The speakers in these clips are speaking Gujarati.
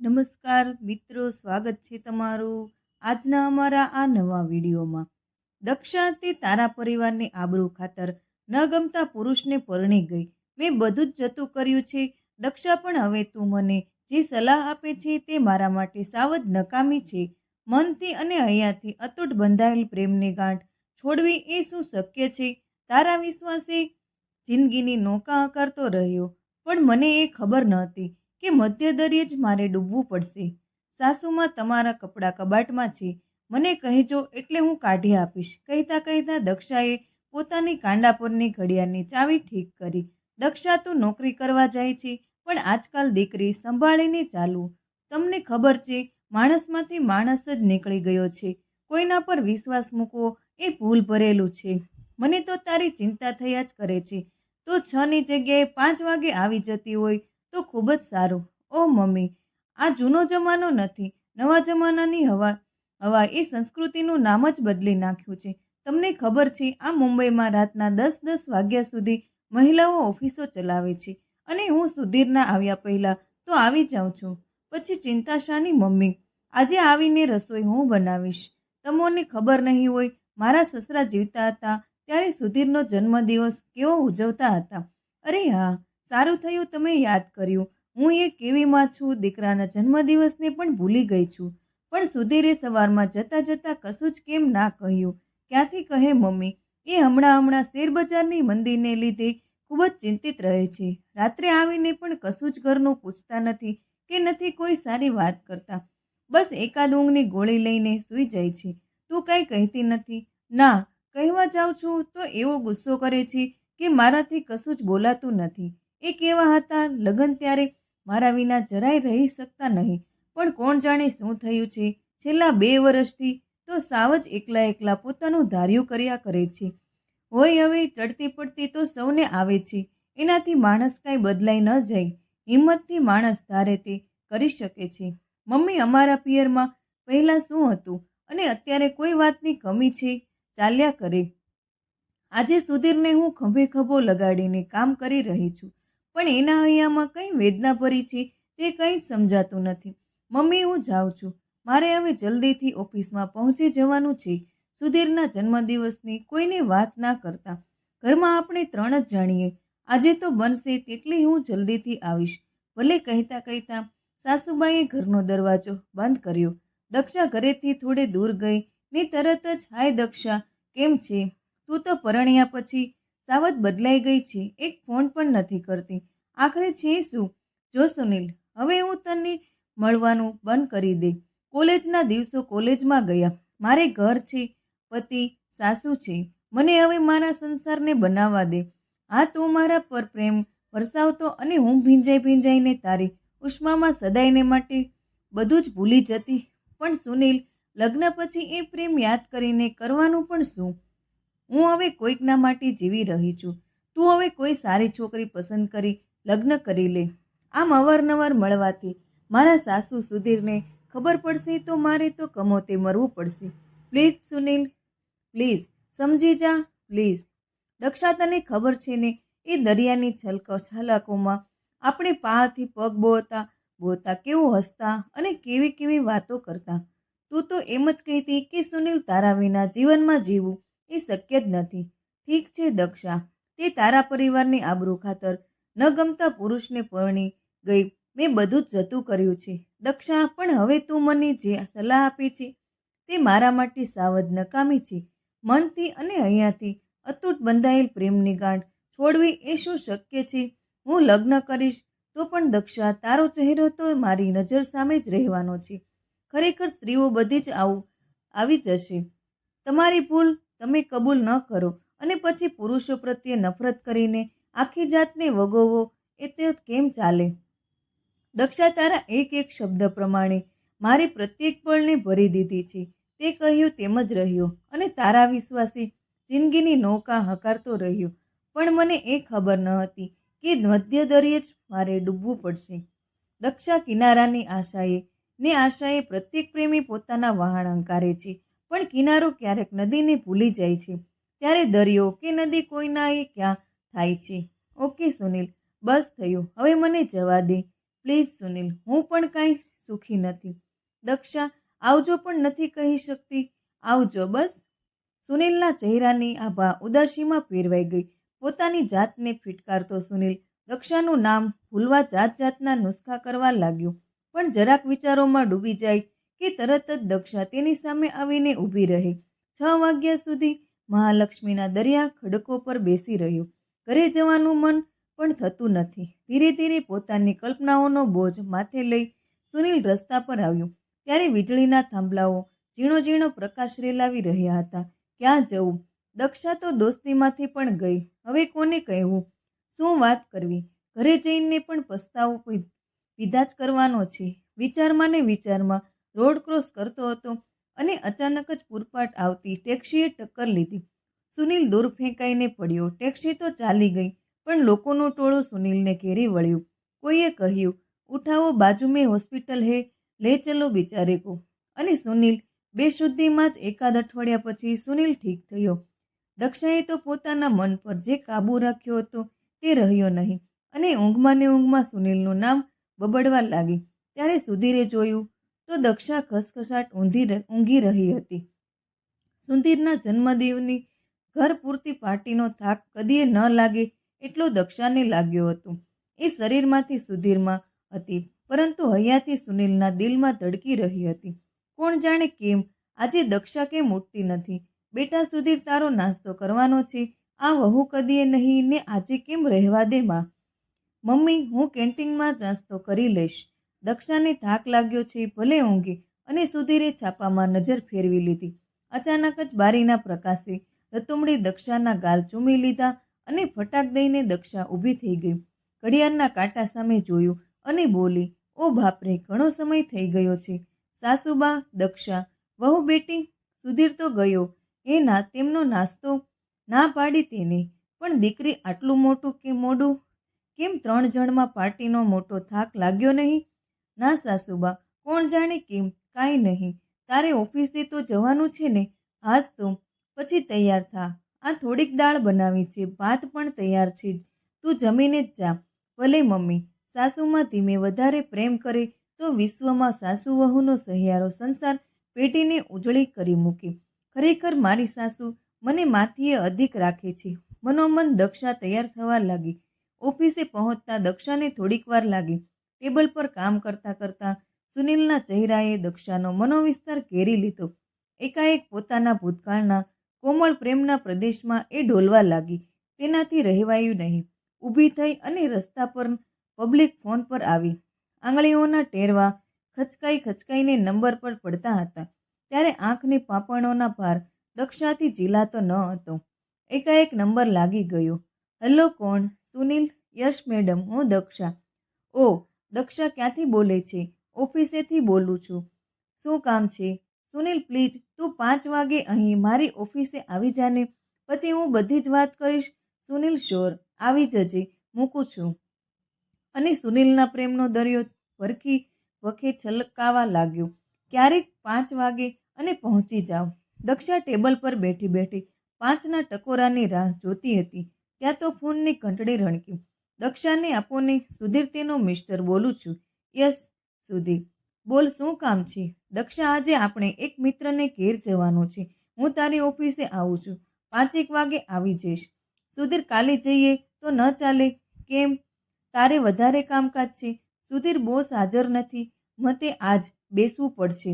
નમસ્કાર મિત્રો, સ્વાગત છે તમારું આજના અમારા આ નવા વિડીયોમાં। દક્ષા તે તારા પરિવારની આબરૂ ખાતર ન ગમતા પુરુષને પરણી ગઈ। મેં બધું જ જતું કર્યું છે દક્ષા, પણ હવે તું મને જે સલાહ આપે છે તે મારા માટે સાવ જ નકામી છે। મનથી અને હૈયાથી અતૂટ બંધાયેલ પ્રેમની ગાંઠ છોડવી એ શું શક્ય છે? તારા વિશ્વાસે જિંદગીની નૌકા હકારતો રહ્યો, પણ મને એ ખબર નહોતી કે મધ્ય દરિયે જ મારે ડૂબવું પડશે। સાસુમાં તમારા કપડાં કબાટમાં છે, મને કહેજો એટલે હું કાઢી આપીશ, કહેતા કહેતા દક્ષાએ પોતાની કાંડા પરની ઘડિયાળની ચાવી ઠીક કરી। દક્ષા, તું નોકરી કરવા જાય છે, પણ આજકાલ દીકરી સંભાળીને ચાલવું। તમને ખબર છે, માણસમાંથી માણસ જ નીકળી ગયો છે। કોઈના પર વિશ્વાસ મૂકવો એ ભૂલ ભરેલું છે। મને તો તારી ચિંતા થયા જ કરે છે। તો 6 ની જગ્યાએ 5 વાગે આવી જતી હોય તો ખૂબ જ સારું। ઓ મમ્મી, આ જૂનો જમાનો નથી, નવા જમાનાની હવા એ સંસ્કૃતિનું નામ જ બદલી નાખ્યું છે। તમને ખબર છે, આ મુંબઈમાં રાતના 10-10 વાગ્યા સુધી મહિલાઓ ઓફિસો ચલાવે છે, અને હું સુધીરના આવ્યા પહેલા તો આવી જાઉં છું। પછી ચિંતા શાની મમ્મી, આજે આવીને રસોઈ હું બનાવીશ। તમને ખબર નહીં હોય, મારા સસરા જીવતા હતા ત્યારે સુધીરનો જન્મદિવસ કેવો ઉજવતા હતા। અરે હા, સારું થયું તમે યાદ કર્યું। હું એ કેવી માં છું, દીકરાના જન્મદિવસને પણ ભૂલી ગઈ છું। પણ સુધીરે સવારમાં જતા જતા કશું જ કેમ ના કહ્યું? ક્યાંથી કહે મમ્મી, એ હમણાં શેરબજારની મંદીને લીધે ખૂબ જ ચિંતિત રહે છે। રાત્રે આવીને પણ કશું જ ઘરનું પૂછતા નથી કે નથી કોઈ સારી વાત કરતા। બસ એકાદ ઊંઘની ગોળી લઈને સૂઈ જાય છે। તું કાંઈ કહેતી નથી? ના, કહેવા જાઉં છું તો એવો ગુસ્સો કરે છે કે મારાથી કશું જ બોલાતું નથી। એ કેવા હતા, લગ્ન ત્યારે મારા વિના જરાય રહી શકતા નહીં, પણ કોણ જાણે શું થયું છે, છેલ્લા 2 વર્ષથી તો સાવ જ એકલા એકલા પોતાનું ધાર્યું કર્યા કરે છે। હોય હવે ચડતી પડતી તો સૌને આવે છે, એનાથી માણસ કાંઈ બદલાઈ ન જાય। હિંમતથી માણસ ધારે તે કરી શકે છે। મમ્મી, અમારા પિયરમાં પહેલાં શું હતું અને અત્યારે કોઈ વાતની કમી છે? ચાલ્યા કરે। આજે સુધીરને હું ખભે ખભો લગાડીને કામ કરી રહી છું, પણ એના હૈયામાં કંઈ વેદના ભરી છે તે કંઈ જ સમજાતું નથી। મમ્મી, હું જાઉં છું, મારે હવે જલ્દીથી ઓફિસમાં પહોંચી જવાનું છે। સુધીરના જન્મદિવસની કોઈને વાત ના કરતા, ઘરમાં આપણે 3 જ જાણીએ। આજે તો બનશે તેટલી હું જલ્દીથી આવીશ, ભલે, કહેતા કહેતા સાસુબાઈએ ઘરનો દરવાજો બંધ કર્યો। દક્ષા ઘરેથી થોડે દૂર ગઈ ને તરત જ, હાય દક્ષા, કેમ છે? તું તો પરણ્યા પછી સાવ જ બદલાઈ ગઈ છે, એક ફોન પણ નથી કરતી। આખરે છે શું? જો સુનિલ, હવે હું તને મળવાનું બંધ કરી દે। કોલેજના દિવસો કોલેજમાં ગયા, મારે ઘર છે, પતિ, સાસુ છે, મને હવે મારા સંસારને બનાવવા દે। હા, તું મારા પર પ્રેમ વરસાવતો અને હું ભીંજાઈને તારી ઉષ્મામાં સદાયને માટે બધું જ ભૂલી જતી, પણ સુનિલ, લગ્ન પછી એ પ્રેમ યાદ કરીને કરવાનું પણ શું? હું હવે કોઈકના માટે જીવી રહી છું, તું હવે કોઈ સારી છોકરી પસંદ કરી લગ્ન કરી લે। આમ અવારનવાર મળવાથી મારા સાસુ સુધીરને ખબર પડશે તો મારે તો કમોતે મરવું પડશે। પ્લીઝ સુનિલ, પ્લીઝ સમજી જા, પ્લીઝ। દક્ષા, તને ખબર છે ને, એ દરિયાની છલકોમાં આપણે પહાડથી પગ બોતા કેવું હસતા અને કેવી વાતો કરતા। તું તો એમ જ કહેતી કે સુનિલ, તારા વિના જીવનમાં જીવવું એ શક્ય જ નથી। ઠીક છે દક્ષા, તે તારા પરિવારની આબરૂ ખાતર ન ગમતા પુરુષને પરણી ગઈ। મેં બધું જ જતું કર્યું છે દક્ષા, પણ હવે તું મને જે સલાહ આપે છે તે મારા માટે સાવ જ નકામી છે। મનથી અને હૈયાથી અતૂટ બંધાયેલ પ્રેમની ગાંઠ છોડવી એ શું શક્ય છે? હું લગ્ન કરીશ તો પણ દક્ષા, તારો ચહેરો તો મારી નજર સામે જ રહેવાનો છે। ખરેખર સ્ત્રીઓ બધી જ આવી જશે। તમારી ભૂલ તમે કબૂલ ન કરો અને પછી પુરુષો પ્રત્યે નફરત કરીને આખી જાતને વગોવો, એ તો કેમ ચાલે? દક્ષા, તારા એક શબ્દ પ્રમાણે મારી પ્રત્યેક પળને ભરી દીધી છે। તે કહ્યું તેમ જ રહ્યો અને તારા વિશ્વાસે જિંદગીની નૌકા હકારતો રહ્યો, પણ મને એ ખબર ન હતી કે મધ્ય દરિયે જ મારે ડૂબવું પડશે। દક્ષા, કિનારાની આશાએ પ્રત્યેક પ્રેમી પોતાના વહાણ હંકારે છે, પણ કિનારો ક્યારેક નદીને ભૂલી જાય છે, ત્યારે દરિયો કે નદી કોઈના એ ક્યાં થાય છે। ઓકે સુનિલ, બસ થયું, હવે મને જવા દે, પ્લીઝ સુનિલ। હું પણ કાંઈ સુખી નથી. દક્ષા આવજો પણ નથી કહી શકતી. આવજો બસ. સુનિલના ચહેરાની આભા ઉદાસીમાં ફેરવાઈ ગઈ. પોતાની જાતને ફિટકારતો સુનિલ દક્ષાનું નામ ભૂલવા જાત જાતના નુસ્ખા કરવા લાગ્યો. પણ જરાક વિચારોમાં ડૂબી જાય કે તરત જ દક્ષા તેની સામે આવીને ઊભી રહે. 6 વાગ્યા સુધી મહાલક્ષ્મીના દરિયા ખડકો પર બેસી રહ્યો. ઘરે જવાનું મન પણ થતું નથી. ધીરે ધીરે પોતાની કલ્પનાઓનો બોજ માથે લઈ સુનિલ રસ્તા પર આવ્યો ત્યારે વીજળીના થાંભલાઓ ઝીણો ઝીણો પ્રકાશ રેલાવી રહ્યા હતા. ક્યાં જવું? દક્ષા તો દોસ્તીમાંથી પણ ગઈ. હવે કોને કહેવું? શું વાત કરવી? ઘરે જઈને પણ પસ્તાવો પીધા જ કરવાનો છે. વિચારમાં ને વિચારમાં રોડ ક્રોસ કરતો હતો અને અચાનક જ પૂરપાટ આવતી ટેક્સીએ ટક્કર લીધી. સુનિલ દૂર ફેંકાઈને પડ્યો. ટેક્સી તો ચાલી ગઈ પણ લોકોનું ટોળું સુનિલને ઘેરી વળ્યું. કોઈએ કહ્યું, ઉઠાવો, બાજુ મેં હોસ્પિટલ હે, લે ચલો બિચારે કો. અને સુનિલ બેશુદ્ધિમાં જ એકાદ અઠવાડિયા પછી સુનિલ ઠીક થયો. દક્ષાએ તો પોતાના મન પર જે કાબુ રાખ્યો હતો તે રહ્યો નહીં અને ઊંઘમાં ને ઊંઘમાં સુનિલનું નામ બબડવા લાગી. ત્યારે સુધીરે જોયું તો દક્ષા ખસખસાટ ઊંઘી રહી હતી. સુધીરના જન્મદિવસની ઘર પૂરતી પાર્ટીનો થાક કદીએ ન લાગે એટલો દક્ષાને લાગ્યો હતો. એ શરીરમાંથી સુધીરમાં હતી પરંતુ હૈયાથી સુનિલના દિલમાં ધડકી રહી હતી. કોણ જાણે કેમ આજે દક્ષા કેમ ઉઠતી નથી? બેટા સુધીર, તારો નાસ્તો કરવાનો છે. આ વહુ કદીએ નહીં ને આજે કેમ રહેવા દે માં. મમ્મી, હું કેન્ટીનમાં નાસ્તો કરી લઈશ. દક્ષાને થાક લાગ્યો છે, ભલે ઊંઘી. અને સુધીરે છાપામાં નજર ફેરવી લીધી. અચાનક જ બારીના પ્રકાશે રતુમડી દક્ષાના ગાલ ચૂમી લીધા અને ફટાક દઈને દક્ષા ઊભી થઈ ગઈ. ઘડિયાળના કાંટા સામે જોયું અને બોલી, ઓ બાપરે, ઘણો સમય થઈ ગયો છે. સાસુબા, દક્ષા, વહુ બેટી, સુધીર તો ગયો. તેમનો નાસ્તો ના પાડી તેને. પણ દીકરી, આટલું મોટું કે મોડું કેમ? 3 જણમાં પાર્ટીનો મોટો થાક લાગ્યો નહીં? ના સાસુબા, કોણ જાણે કેમ. કાંઈ નહીં, તારે ઓફિસે તો જવાનું છે ને? હાજ તો. પછી તૈયાર થા. આ થોડીક દાળ બનાવી છે, ભાત પણ તૈયાર છે, તું જમીને જ જા. ભલે મમ્મી. સાસુમાં ધીમે વધારે પ્રેમ કરે તો વિશ્વમાં સાસુ વહુનો સહિયારો સંસાર પેટીને ઉજળી કરી મૂકે. ખરેખર મારી સાસુ મને માથીએ અધિક રાખે છે. મનોમન દક્ષા તૈયાર થવા લાગી. ઓફિસે પહોંચતા દક્ષાને થોડીક વાર લાગી. ટેબલ પર કામ કરતા કરતા સુનિલના ચહેરાએ દક્ષાનો મનોવિસ્તાર ઘેરી લીધો. એકાએક પોતાના ભૂતકાળના કોમળ પ્રેમના પ્રદેશમાં એ ડોલવા લાગી. તેનાથી રહેવાયું નહીં. ઊભી થઈ અને રસ્તા પર પબ્લિક ફોન પર આવી. આંગળીઓના ટેરવા ખચકાઈને નંબર પર પડતા હતા ત્યારે આંખની પાપણોના ભાર દક્ષાથી ઝીલાતો ન હતો. એકાએક નંબર લાગી ગયો. હેલો, કોણ? સુનિલ. યશ મેડમ, હું દક્ષા. ઓ, દક્ષા ક્યાંથી બોલે છે? ઓફિસેથી બોલું છું. શું કામ છે? સુનિલ, પ્લીઝ તું 5 વાગે અહીં મારી ઓફિસે આવી જાને, પછી હું બધી જ વાત કરીશ. સુનિલ, શ્યોર, આવી જજે, મૂકું છું. અને સુનિલના પ્રેમનો દરિયો ભરખી વખે છલકાવા લાગ્યો. ક્યારેક 5 વાગે અને પહોંચી જાવ. દક્ષા ટેબલ પર બેઠી બેઠી 5ના ટકોરાની રાહ જોતી હતી. ત્યાં તો ફોનની ઘંટડી રણકી. દક્ષાને આપોને. સુધીર, તેનો મિસ્ટર બોલું છું. યસ સુધીર. બોલ, શું કામ છે? દક્ષા, આજે આપણે એક મિત્રને ઘેર જવાનું છે. હું તારી ઓફિસે આવું છું. 5 વાગે આવી જઈશ. સુધીર, કાલે જઈએ તો ન ચાલે? કેમ? તારે વધારે કામકાજ છે. સુધીર, બોસ હાજર નથી, મતે આજ બેસવું પડશે.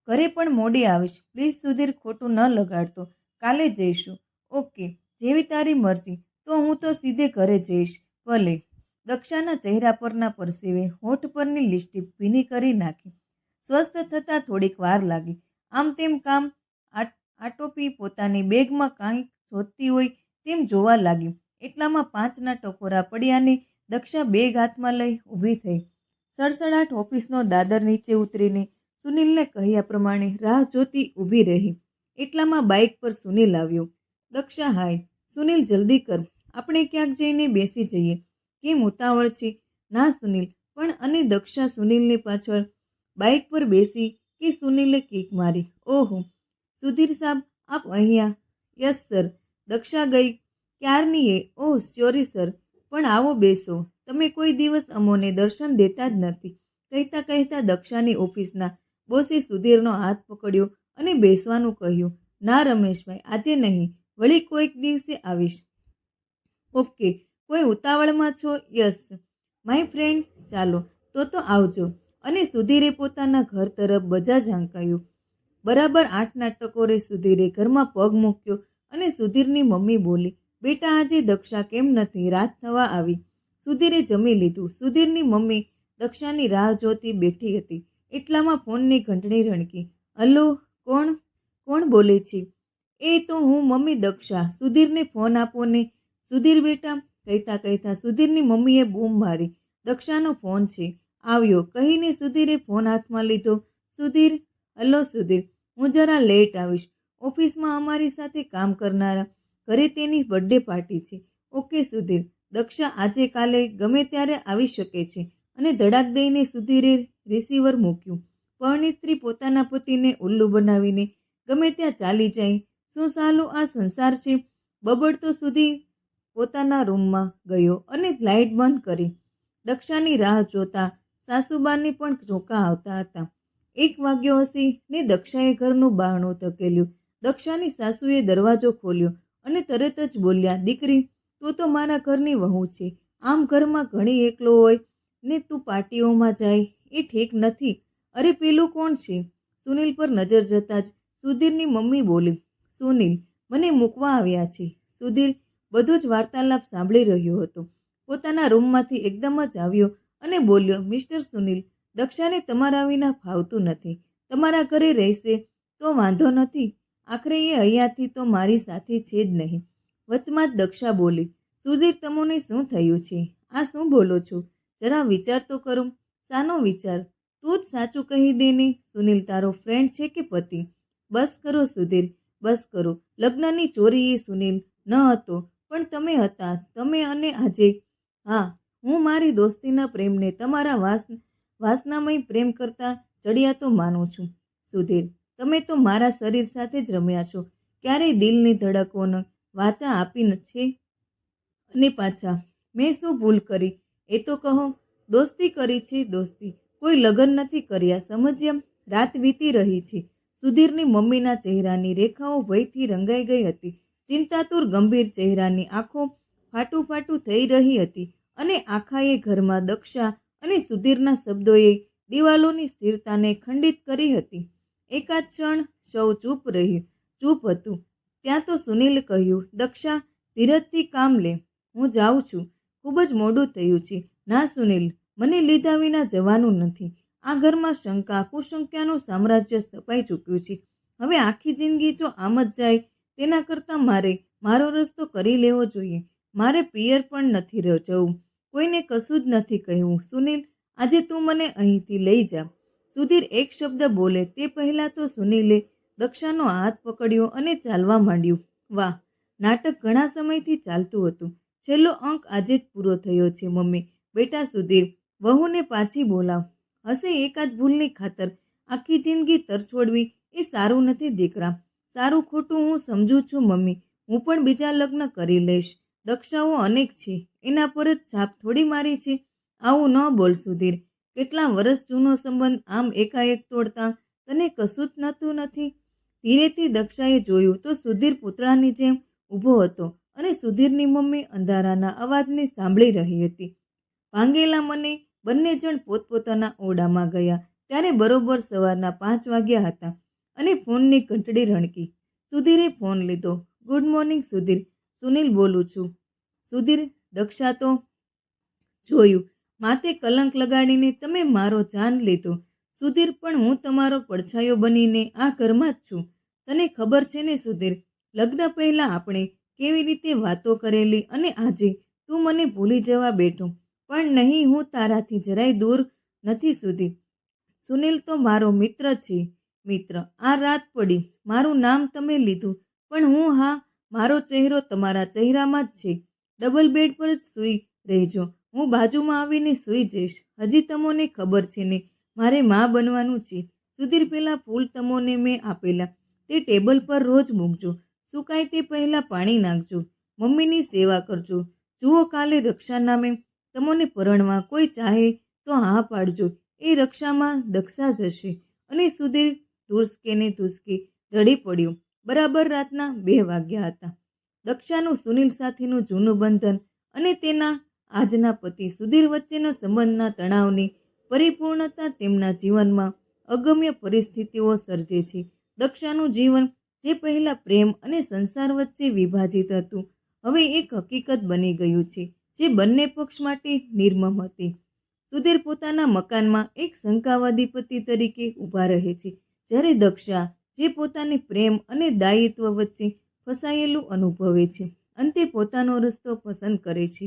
ઘરે પણ મોડી આવીશ. પ્લીઝ સુધીર, ખોટું ન લગાડતો. કાલે જઈશું. ઓકે, જેવી તારી મરજી. તો હું તો સીધે ઘરે જઈશ. ભલે. દક્ષાના ચહેરા પરના પરસેવે હોઠ પરની લિપસ્ટિક ભીની કરી નાખી. સ્વસ્થ થતાં થોડીક વાર લાગી. આમ તેમ કામ આટોપી પોતાની બેગમાં કાંઈક શોધતી હોય તેમ જોવા લાગી. એટલામાં 5ના ટકોરા પડ્યાને દક્ષા બેગ હાથમાં લઈ ઊભી થઈ. સડસડાટ ઓફિસનો દાદર નીચે ઉતરીને સુનિલને કહ્યા પ્રમાણે રાહ જોતી ઊભી રહી. એટલામાં બાઇક પર સુનિલ આવ્યો. દક્ષા, હાય. સુનિલ, જલ્દી કર, આપણે ક્યાંક જઈને બેસી જઈએ. કેમ ઉતાવળ છે? ના સુનિલ, પણ. અને દક્ષા સુનિલની પાછળ બાઇક પર બેસી કે સુનિલે કિક મારી. ઓહો, સુધીર સાહેબ, આપ અહીંયા? Yes sir. દક્ષા ગઈ ક્યારની? ઓહ સોરી સર, પણ આવો બેસો. તમે કોઈ દિવસ અમોને દર્શન દેતા જ નથી. કહેતા કહેતા દક્ષાની ઓફિસના બોસે સુધીરનો હાથ પકડ્યો અને બેસવાનું કહ્યું. ના રમેશભાઈ, આજે નહીં, વળી કોઈક દિવસે આવીશ. ઓકે, કોઈ ઉતાવળમાં છો? Yes my friend. ચાલો તો આવજો. અને સુધીરે પોતાના ઘર તરફ બજાજ ઝાંકાયું. બરાબર 8ના ટકોરે સુધીરે ઘરમાં પગ મૂક્યો અને સુધીરની મમ્મી બોલી, બેટા આજે દક્ષા કેમ નથી? રાત થવા આવી. સુધીરે જમી લીધું. સુધીરની મમ્મી દક્ષાની રાહ જોતી બેઠી હતી. એટલામાં ફોનની ઘંટડી રણકી. હલો, કોણ બોલે છે? એ તો હું, મમ્મી દક્ષા. સુધીરને ફોન આપો ને. સુધીર બેટા, કહેતા કહેતા સુધીરની મમ્મીએ બૂમ મારી. દક્ષાનો ફોન છે, આવ્યો કહીને સુધીરે ફોન હાથમાં લીધો. સુધીર, હલો સુધીર, હું જરા લેટ આવીશ. ઓફિસમાં અમારી સાથે કામ કરનારા ઘરે તેની બર્થડે પાર્ટી છે. ઓકે સુધીર. દક્ષા આજે કાલે ગમે ત્યારે આવી શકે છે. અને ધડાક દઈને સુધીરે રિસીવર મૂક્યું. પરણી સ્ત્રી પોતાના પતિને ઉલ્લુ બનાવીને ગમે ત્યાં ચાલી જાય. શું સાલું આ સંસાર છે? બબડતો સુધીર પોતાના રૂમમાં ગયો અને લાઇટ બંધ કરી. દક્ષાની રાહ જોતા સાસુબાની પણ ચોંકા આવતા હતા. 1 વાગ્યો હશે ને દક્ષાએ ઘરનું બારણું ધકેલ્યું. દક્ષાની સાસુએ દરવાજો ખોલ્યો અને તરત જ બોલ્યા, દીકરી, તું તો મારા ઘરની વહુ છે. આમ ઘરમાં ઘણી એકલો હોય ને તું પાર્ટીઓમાં જાય એ ઠીક નથી. અરે પેલું કોણ છે? સુનિલ પર નજર જતા જ સુધીરની મમ્મી બોલી, સુનિલ મને મૂકવા આવ્યા છે. સુધીર બધું જ વાર્તાલાપ સાંભળી રહ્યો હતો. પોતાના રૂમમાંથી એકદમ જ આવ્યો અને બોલ્યો, મિસ્ટર સુનિલ, દક્ષાને તમારા વિના ફાવતું નથી. તમારા ઘરે રહેશે તો વાંધો નથી. આખરે એ અહીંયાથી તો મારી સાથે છે જ નહીં. વચમાં જ દક્ષા બોલી, સુધીર તમને શું થયું છે? આ શું બોલો છો? જરા વિચાર તો કરો. શાનો વિચાર? તું જ સાચું કહી દે ને. સુનિલ તારો ફ્રેન્ડ છે કે પતિ? બસ કરો સુધીર, બસ કરો. લગ્નની ચોરી એ સુનિલ ન હતો, પણ તમે હતા. તમે અને આજે. હા, હું મારી દોસ્તીના પ્રેમને તમારા વાસનામય પ્રેમ કરતા ચડિયાતો માનું છું. સુધીર, તમે તો મારા શરીર સાથે જ રમ્યા છો. ક્યારેય દિલની ધડકોને વાચા આપી છે? અને પાછા મેં શું ભૂલ કરી એ તો કહો. દોસ્તી કરી છે, દોસ્તી. કોઈ લગ્ન નથી કર્યા, સમજ્યા? રાત વીતી રહી છે. સુધીરની મમ્મીના ચહેરાની રેખાઓ ભયથી રંગાઈ ગઈ હતી. ચિંતાતુર ગંભીર ચહેરાની આંખો ફાટું ફાટું થઈ રહી હતી અને આખાએ ઘરમાં દક્ષા અને સુધીરના શબ્દોએ દિવાલોની સ્થિરતાને ખંડિત કરી હતી. એકાદ ક્ષણ સૌ ચૂપ હતું. ત્યાં તો સુનિલ કહ્યું, દક્ષા, ધીરજથી કામ લે. હું જાઉં છું. ખૂબ જ મોડું થયું છે. ના સુનિલ, મને લીધા વિના જવાનું નથી. આ ઘરમાં શંકા કુશંકાનું સામ્રાજ્ય સ્થપાઈ ચૂક્યું છે. હવે આખી જિંદગી જો આમ જ જાય તેના કરતાં મારો રસ્તો કરી લેવો જોઈએ. મારે પિયર પણ નથી જવું. કોઈને કશું જ નથી કહેવું. સુનિલ, આજે તું મને અહીંથી લઈ જા. સુધીર એક શબ્દ બોલે તે પહેલાં તો સુનિલે દક્ષાનો હાથ પકડ્યો અને ચાલવા માંડ્યું. વાહ, નાટક ઘણા સમયથી ચાલતું હતું. છેલ્લો અંક આજે જ પૂરો થયો છે. મમ્મી, બેટા સુધીર, વહુને પાછી બોલાવ. હશે એકાદ ભૂલની ખાતર આખી જિંદગી તરછોડવી એ સારું નથી દીકરા. સારું ખોટું હું સમજું છું મમ્મી. હું પણ બીજા લગ્ન કરી લઈશ. દક્ષાઓ અનેક છે, એના પર જ છાપ થોડી મારી છે. આવું ન બોલ સુધીર. કેટલા વર્ષ જૂનો સંબંધ આમ એકાએક તોડતા તને કશું જ નતું નથી? ધીરેથી દક્ષાએ જોયું તો સુધીર પૂતળાની જેમ ઊભો હતો અને સુધીરની મમ્મી અંધારાના અવાજને સાંભળી રહી હતી. ભાંગેલા મને બંને જણ પોતપોતાના ઓરડામાં ગયા ત્યારે બરોબર સવારના 5 વાગ્યા હતા અને ફોનની ઘંટડી રણકી. સુધીરે ફોન લીધો. ગુડ મોર્નિંગ સુધીર, સુનિલ બોલું છું. સુધીર, દક્ષા તો જોયું. માથે કલંક લગાડીને તમે મારો જાન લીધો. સુધીર, પણ હું તમારો પડછાયો બનીને આ ઘરમાં જ છું. તને ખબર છે ને સુધીર, લગ્ન પહેલા આપણે કેવી રીતે વાતો કરેલી અને આજે તું મને ભૂલી જવા બેઠો. પણ નહીં, હું તારાથી જરાય દૂર નથી સુધીર. સુનિલ તો મારો મિત્ર છે. મિત્ર? આ રાત પડી મારું નામ તમે લીધું, પણ હું, હા, મારો ચહેરો તમારા ચહેરામાં જ છે. ડબલ બેડ પર જ સૂઈ રહેજો. હું બાજુમાં આવીને સૂઈ જઈશ. હજી તમને ખબર છે ને, મારે માં બનવાનું છે. સુધીર, પેલા ફૂલ તમોને મેં આપેલા તે ટેબલ પર રોજ મૂકજો. સુકાય તે પહેલાં પાણી નાખજો. મમ્મીની સેવા કરજો. જુઓ, કાલે રક્ષા નામે તમને પરણવા કોઈ ચાહે તો હા પાડજો. એ રક્ષામાં દક્ષા જશે અને સુધીર ધુસકે ને ધુસકે રડી પડ્યો. બરાબર રાતના 2 વાગ્યા હતા. દક્ષાનું સુનિલ સાથેનું જૂનું બંધન અને તેના આજના પતિ સુધીર વચ્ચેનો સંબંધના તણાવની પરિપૂર્ણતા તેમના જીવનમાં અગમ્ય પરિસ્થિતિઓ સર્જે છે. દક્ષાનું જીવન જે પહેલા પ્રેમ અને સંસાર વચ્ચે વિભાજિત હતું, હવે એક હકીકત બની ગયું છે જે બંને પક્ષ માટે નિર્મમ હતી. સુધીર પોતાના મકાનમાં એક શંકાવાદી પતિ તરીકે ઊભા રહે છે, જ્યારે દક્ષા જે પોતાની પ્રેમ અને દાયિત્વ વચ્ચે ફસાયેલું અનુભવે છે, અંતે પોતાનો રસ્તો પસંદ કરે છે.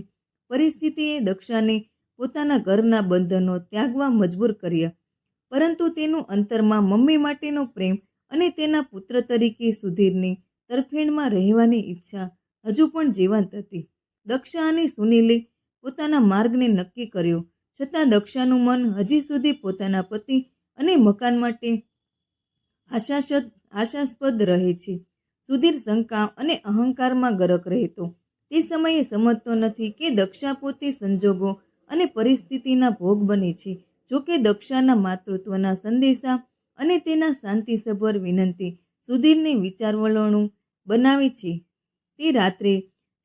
પરિસ્થિતિએ દક્ષાને પોતાના ઘરના બંધનો ત્યાગવા મજબૂર કર્યા, પરંતુ તેનું અંતરમાં મમ્મી માટેનો પ્રેમ અને તેના પુત્ર તરીકે સુધીરની તરફેણમાં રહેવાની ઈચ્છા હજુ પણ જીવંત હતી. દક્ષા અને સુનિલે પોતાના માર્ગને નક્કી કર્યો, છતાં દક્ષાનું મન હજી સુધી પોતાના પતિ અને મકાન માટે આશાસ્પદ રહે છે. સુધીર શંકા અને અહંકારમાં ગરક રહેતો તે સમયે સમજતો નથી કે દક્ષા પોતે સંજોગો અને પરિસ્થિતિના ભોગ બને છે. જોકે દક્ષાના માતૃત્વના સંદેશા અને તેના શાંતિસભર વિનંતી સુધીરને વિચારવલોણું બનાવે છે. તે રાત્રે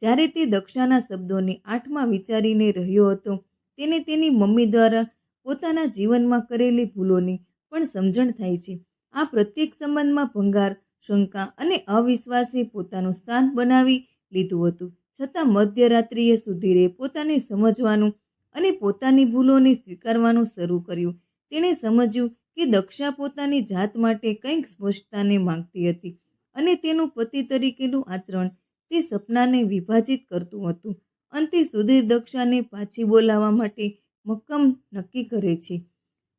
જ્યારે તે દક્ષાના શબ્દોને આઠમાં વિચારીને રહ્યો હતો, તેને તેની મમ્મી દ્વારા પોતાના જીવનમાં કરેલી ભૂલોની પણ સમજણ થાય છે. આ પ્રત્યેક સંબંધમાં ભંગાર, શંકા અને અવિશ્વાસે પોતાનું સ્થાન બનાવી લીધું હતું. છતાં મધ્યરાત્રિએ સુધીરે પોતાને સમજવાનું અને પોતાની ભૂલોને સ્વીકારવાનું શરૂ કર્યું. તેણે સમજ્યું કે દક્ષા પોતાની જાત માટે કંઈક સ્પષ્ટતાને માંગતી હતી અને તેનું પતિ તરીકેનું આચરણ તે સપનાને વિભાજિત કરતું હતું. અંતે સુધીર દક્ષાને પાછી બોલાવવા માટે મક્કમ નક્કી કરે છે.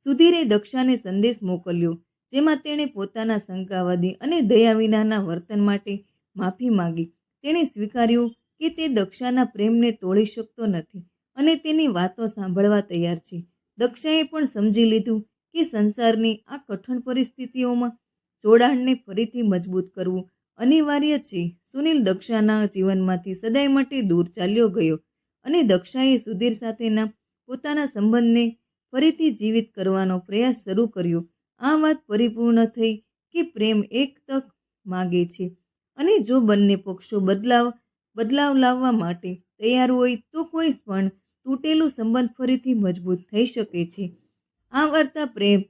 સુધીરે દક્ષાને સંદેશ મોકલ્યો, જેમાં તેણે પોતાના શંકાવાદી અને દયા વિનાના વર્તન માટે માફી માંગી. તેણે સ્વીકાર્યું કે તે દક્ષાના પ્રેમને તોડી શકતો નથી અને તેની વાતો સાંભળવા તૈયાર છે. દક્ષાએ પણ સમજી લીધું કે સંસારની આ કઠણ પરિસ્થિતિઓમાં જોડાણને ફરીથી મજબૂત કરવું અનિવાર્ય છે. સુનિલ દક્ષાના જીવનમાંથી સદાય માટે દૂર ચાલ્યો ગયો અને દક્ષાએ સુધીર સાથેના પોતાના સંબંધને ફરીથી જીવિત કરવાનો પ્રયાસ શરૂ કર્યો. આ વાત પરિપૂર્ણ થઈ કે પ્રેમ એક તક માગે છે અને જો બંને પક્ષો બદલાવ લાવવા માટે તૈયાર હોય તો કોઈ પણ તૂટેલું સંબંધ ફરીથી મજબૂત થઈ શકે છે. આ વાર્તા પ્રેમ,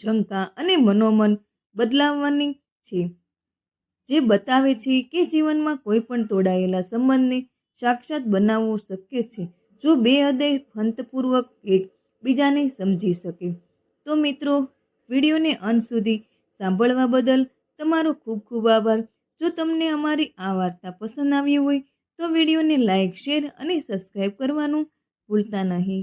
શંકા અને મનોમન બદલાવવાની છે, જે બતાવે છે કે જીવનમાં કોઈ પણ તોડાયેલા સંબંધને સાક્ષાત બનાવવું શક્ય છે જો બે હૃદય ખંતપૂર્વક એકબીજાને સમજી શકે. તો મિત્રો, વિડીયોને અંત સુધી સાંભળવા બદલ તમારો ખૂબ ખૂબ આભાર. જો તમને અમારી આ વાર્તા પસંદ આવી હોય તો વિડીયોને લાઇક, શેર અને સબસ્ક્રાઈબ કરવાનું ભૂલતા નહીં.